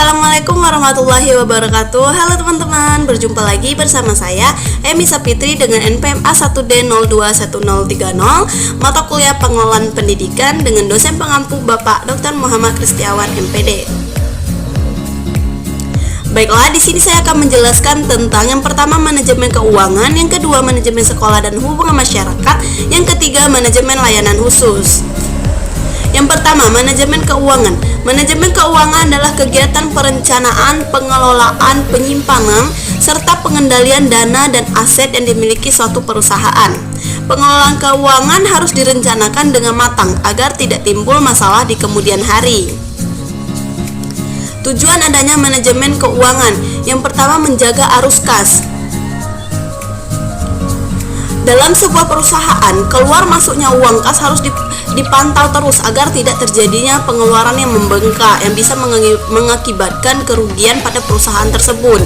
Assalamualaikum warahmatullahi wabarakatuh. Halo teman-teman, berjumpa lagi bersama saya Emi Sapitri dengan NPMA 1D021030, mata kuliah pengelolaan pendidikan dengan dosen pengampu Bapak Dr. Muhammad Kristiawan MPD. Baiklah, di sini saya akan menjelaskan tentang yang pertama manajemen keuangan, yang kedua manajemen sekolah dan hubungan masyarakat, yang ketiga manajemen layanan khusus. Yang pertama, manajemen keuangan. Manajemen keuangan adalah kegiatan perencanaan, pengelolaan, penyimpanan, serta pengendalian dana dan aset yang dimiliki suatu perusahaan. Pengelolaan keuangan harus direncanakan dengan matang agar tidak timbul masalah di kemudian hari. Tujuan adanya manajemen keuangan. Yang pertama, menjaga arus kas. Dalam sebuah perusahaan, keluar masuknya uang kas harus dipantau terus agar tidak terjadinya pengeluaran yang membengkak yang bisa mengakibatkan kerugian pada perusahaan tersebut.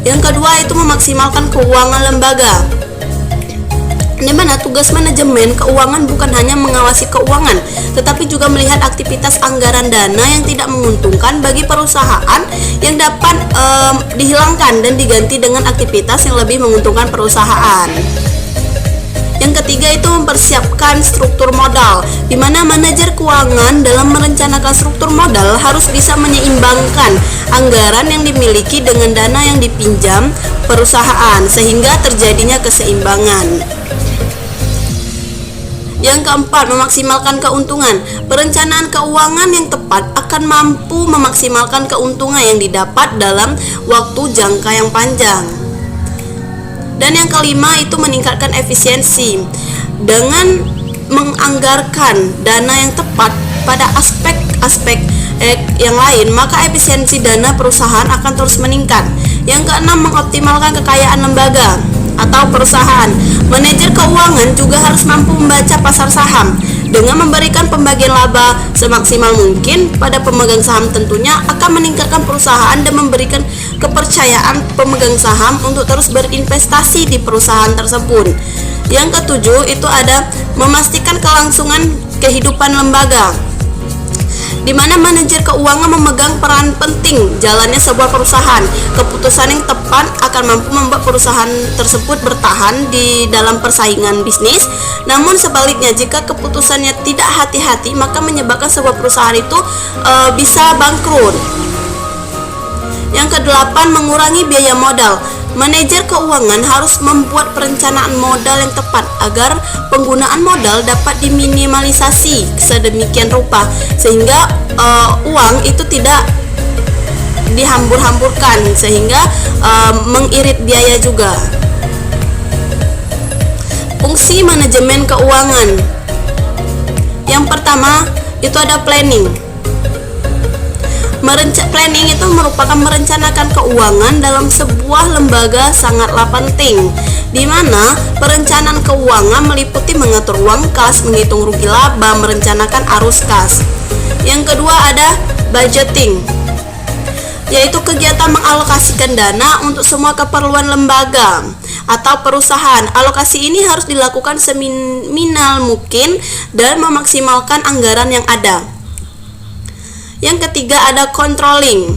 Yang kedua itu memaksimalkan keuangan lembaga, di mana tugas manajemen keuangan bukan hanya mengawasi keuangan, tetapi juga melihat aktivitas anggaran dana yang tidak menguntungkan bagi perusahaan yang dapat dihilangkan dan diganti dengan aktivitas yang lebih menguntungkan perusahaan. Yang ketiga itu mempersiapkan struktur modal, di mana manajer keuangan dalam merencanakan struktur modal harus bisa menyeimbangkan anggaran yang dimiliki dengan dana yang dipinjam perusahaan sehingga terjadinya keseimbangan. Yang keempat, memaksimalkan keuntungan. Perencanaan keuangan yang tepat akan mampu memaksimalkan keuntungan yang didapat dalam waktu jangka yang panjang. Dan yang kelima itu meningkatkan efisiensi dengan menganggarkan dana yang tepat pada aspek-aspek yang lain, maka efisiensi dana perusahaan akan terus meningkat. Yang keenam, mengoptimalkan kekayaan lembaga atau perusahaan. Manajer keuangan juga harus mampu membaca pasar saham. Dengan memberikan pembagian laba semaksimal mungkin pada pemegang saham, tentunya akan meningkatkan perusahaan dan memberikan kepercayaan pemegang saham untuk terus berinvestasi di perusahaan tersebut. Yang ketujuh itu ada memastikan kelangsungan kehidupan lembaga, di mana manajer keuangan memegang peran penting jalannya sebuah perusahaan. Keputusan yang tepat akan mampu membuat perusahaan tersebut bertahan di dalam persaingan bisnis. Namun sebaliknya, jika keputusannya tidak hati-hati, maka menyebabkan sebuah perusahaan itu bisa bangkrut. Yang kedelapan, mengurangi biaya modal. Manajer keuangan harus membuat perencanaan modal yang tepat agar penggunaan modal dapat diminimalisasi sedemikian rupa sehingga uang itu tidak dihambur-hamburkan sehingga mengirit biaya juga. Fungsi manajemen keuangan. Yang pertama itu ada planning. Planning itu merupakan merencanakan keuangan dalam sebuah lembaga sangatlah penting, di mana perencanaan keuangan meliputi mengatur uang kas, menghitung rugi laba, merencanakan arus kas. Yang kedua ada budgeting, yaitu kegiatan mengalokasikan dana untuk semua keperluan lembaga atau perusahaan. Alokasi ini harus dilakukan seminimal mungkin dan memaksimalkan anggaran yang ada. Yang ketiga ada controlling.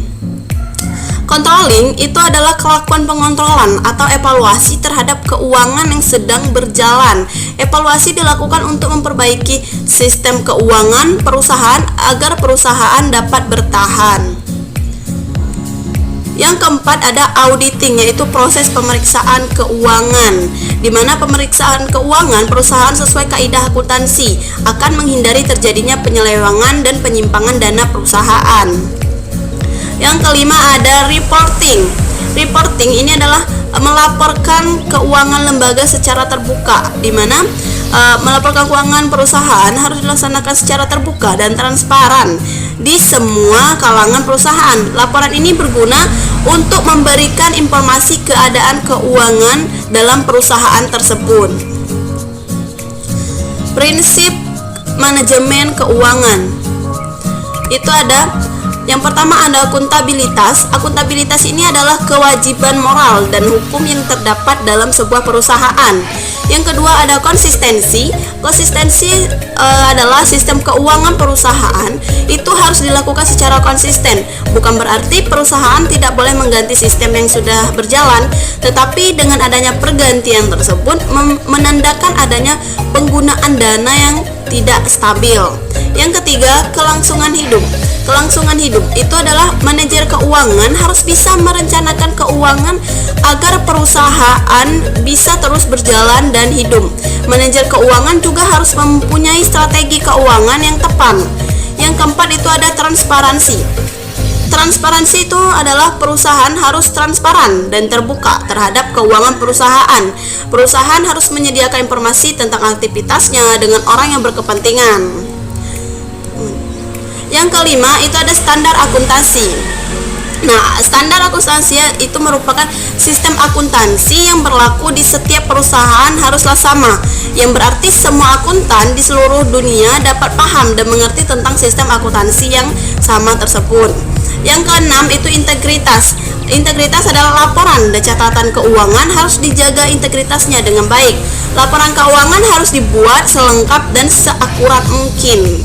Controlling itu adalah kelakuan pengontrolan atau evaluasi terhadap keuangan yang sedang berjalan. Evaluasi dilakukan untuk memperbaiki sistem keuangan perusahaan agar perusahaan dapat bertahan. Yang keempat ada auditing, yaitu proses pemeriksaan keuangan, di mana pemeriksaan keuangan perusahaan sesuai kaidah akuntansi akan menghindari terjadinya penyelewengan dan penyimpangan dana perusahaan. Yang kelima ada reporting. Reporting ini adalah melaporkan keuangan lembaga secara terbuka, di mana melaporkan keuangan perusahaan harus dilaksanakan secara terbuka dan transparan di semua kalangan perusahaan. Laporan ini berguna untuk memberikan informasi keadaan keuangan dalam perusahaan tersebut. Prinsip manajemen keuangan itu ada yang pertama ada akuntabilitas. Akuntabilitas ini adalah kewajiban moral dan hukum yang terdapat dalam sebuah perusahaan. Yang kedua ada konsistensi. Konsistensi adalah sistem keuangan perusahaan itu harus dilakukan secara konsisten. Bukan berarti perusahaan tidak boleh mengganti sistem yang sudah berjalan, tetapi dengan adanya pergantian tersebut menandakan adanya penggunaan dana yang tidak stabil. Yang ketiga, kelangsungan hidup. Kelangsungan hidup itu adalah manajer keuangan harus bisa merencanakan keuangan agar perusahaan bisa terus berjalan dan hidup. Manajer keuangan juga harus mempunyai strategi keuangan yang tepat. Yang keempat itu ada transparansi. Transparansi itu adalah perusahaan harus transparan dan terbuka terhadap keuangan perusahaan. Perusahaan harus menyediakan informasi tentang aktivitasnya dengan orang yang berkepentingan. Yang kelima itu ada standar akuntansi. Nah, standar akuntansi itu merupakan sistem akuntansi yang berlaku di setiap perusahaan haruslah sama, yang berarti semua akuntan di seluruh dunia dapat paham dan mengerti tentang sistem akuntansi yang sama tersebut. Yang keenam itu integritas. Integritas adalah laporan dan catatan keuangan harus dijaga integritasnya dengan baik. Laporan keuangan harus dibuat selengkap dan seakurat mungkin.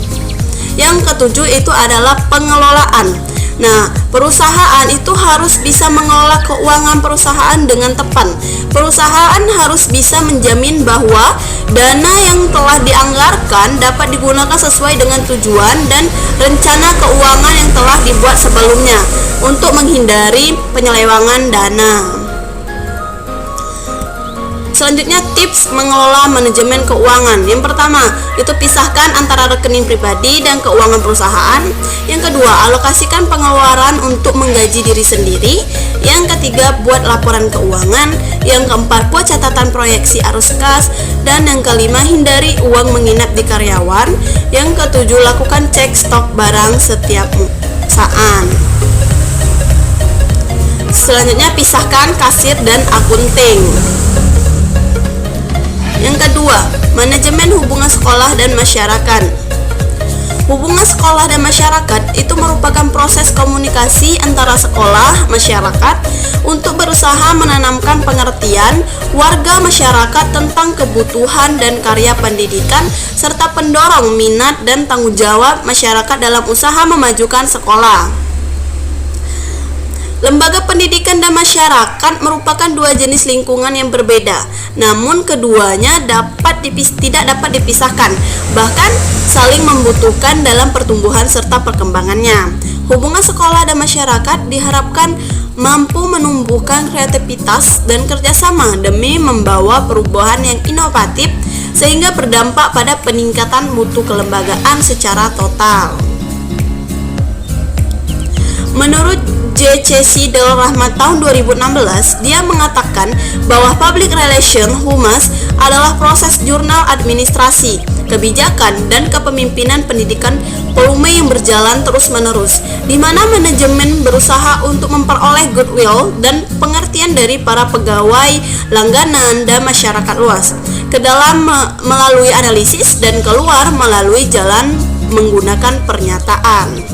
Yang ketujuh itu adalah pengelolaan. Nah, perusahaan itu harus bisa mengelola keuangan perusahaan dengan tepat. Perusahaan harus bisa menjamin bahwa dana yang telah dianggarkan dapat digunakan sesuai dengan tujuan dan rencana keuangan yang telah dibuat sebelumnya untuk menghindari penyelewengan dana. Selanjutnya, tips mengelola manajemen keuangan. Yang pertama, itu pisahkan antara rekening pribadi dan keuangan perusahaan. Yang kedua, alokasikan pengeluaran untuk menggaji diri sendiri. Yang ketiga, buat laporan keuangan. Yang keempat, buat catatan proyeksi arus kas. Dan yang kelima, hindari uang menginap di karyawan. Yang ketujuh, lakukan cek stok barang setiap saat. Selanjutnya, pisahkan kasir dan akunting. Yang kedua, manajemen hubungan sekolah dan masyarakat. Hubungan sekolah dan masyarakat itu merupakan proses komunikasi antara sekolah, masyarakat untuk berusaha menanamkan pengertian warga masyarakat tentang kebutuhan dan karya pendidikan serta pendorong minat dan tanggung jawab masyarakat dalam usaha memajukan sekolah. Lembaga pendidikan dan masyarakat merupakan dua jenis lingkungan yang berbeda, namun keduanya tidak dapat dipisahkan, bahkan saling membutuhkan dalam pertumbuhan serta perkembangannya. Hubungan sekolah dan masyarakat diharapkan mampu menumbuhkan kreativitas dan kerjasama demi membawa perubahan yang inovatif sehingga berdampak pada peningkatan mutu kelembagaan secara total. Menurut J.C. Del Rahmat tahun 2016, dia mengatakan bahwa Public Relation Humas adalah proses jurnal administrasi, kebijakan, dan kepemimpinan pendidikan volume yang berjalan terus-menerus, di mana manajemen berusaha untuk memperoleh goodwill dan pengertian dari para pegawai, langganan, dan masyarakat luas, ke dalam melalui analisis dan keluar melalui jalan menggunakan pernyataan.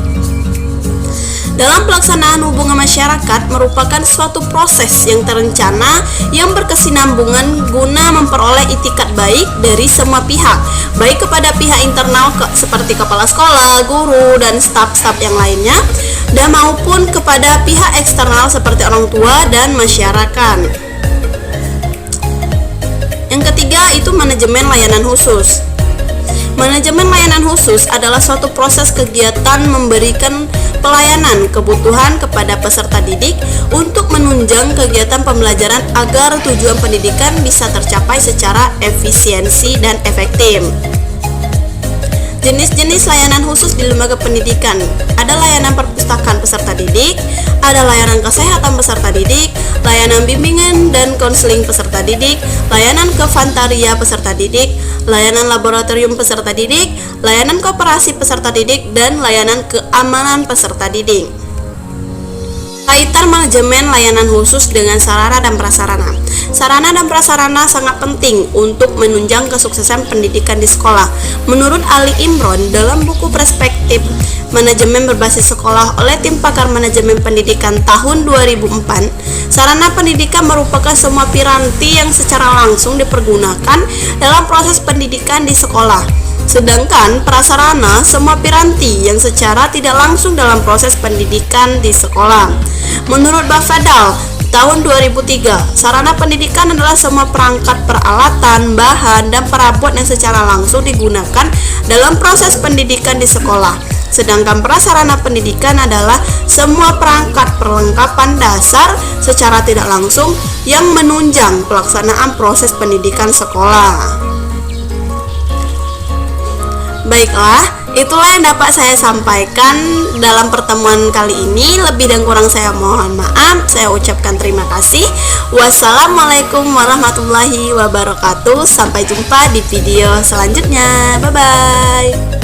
Dalam pelaksanaan hubungan masyarakat merupakan suatu proses yang terencana yang berkesinambungan guna memperoleh itikat baik dari semua pihak, baik kepada pihak internal seperti kepala sekolah, guru, dan staf-staf yang lainnya, dan maupun kepada pihak eksternal seperti orang tua dan masyarakat. Yang ketiga itu manajemen layanan khusus. Manajemen layanan khusus adalah suatu proses kegiatan memberikan pelayanan kebutuhan kepada peserta didik untuk menunjang kegiatan pembelajaran agar tujuan pendidikan bisa tercapai secara efisiensi dan efektif. Jenis-jenis layanan khusus di lembaga pendidikan. Ada layanan perpustakaan peserta didik, ada layanan kesehatan peserta didik, layanan bimbingan dan konseling peserta didik, layanan kefantaria peserta didik, layanan laboratorium peserta didik, layanan koperasi peserta didik, dan layanan keamanan peserta didik. Kaitan manajemen layanan khusus dengan sarana dan prasarana. Sarana dan prasarana sangat penting untuk menunjang kesuksesan pendidikan di sekolah. Menurut Ali Imron dalam buku Perspektif Manajemen Berbasis Sekolah oleh Tim Pakar Manajemen Pendidikan tahun 2004, sarana pendidikan merupakan semua piranti yang secara langsung dipergunakan dalam proses pendidikan di sekolah. Sedangkan prasarana semua piranti yang secara tidak langsung dalam proses pendidikan di sekolah. Menurut Bafadal tahun 2003, sarana pendidikan adalah semua perangkat, peralatan, bahan, dan perabot yang secara langsung digunakan dalam proses pendidikan di sekolah. Sedangkan prasarana pendidikan adalah semua perangkat perlengkapan dasar secara tidak langsung yang menunjang pelaksanaan proses pendidikan sekolah. Baiklah, itulah yang dapat saya sampaikan dalam pertemuan kali ini. Lebih dan kurang saya mohon maaf. Saya ucapkan terima kasih. Wassalamualaikum warahmatullahi wabarakatuh. Sampai jumpa di video selanjutnya. Bye-bye.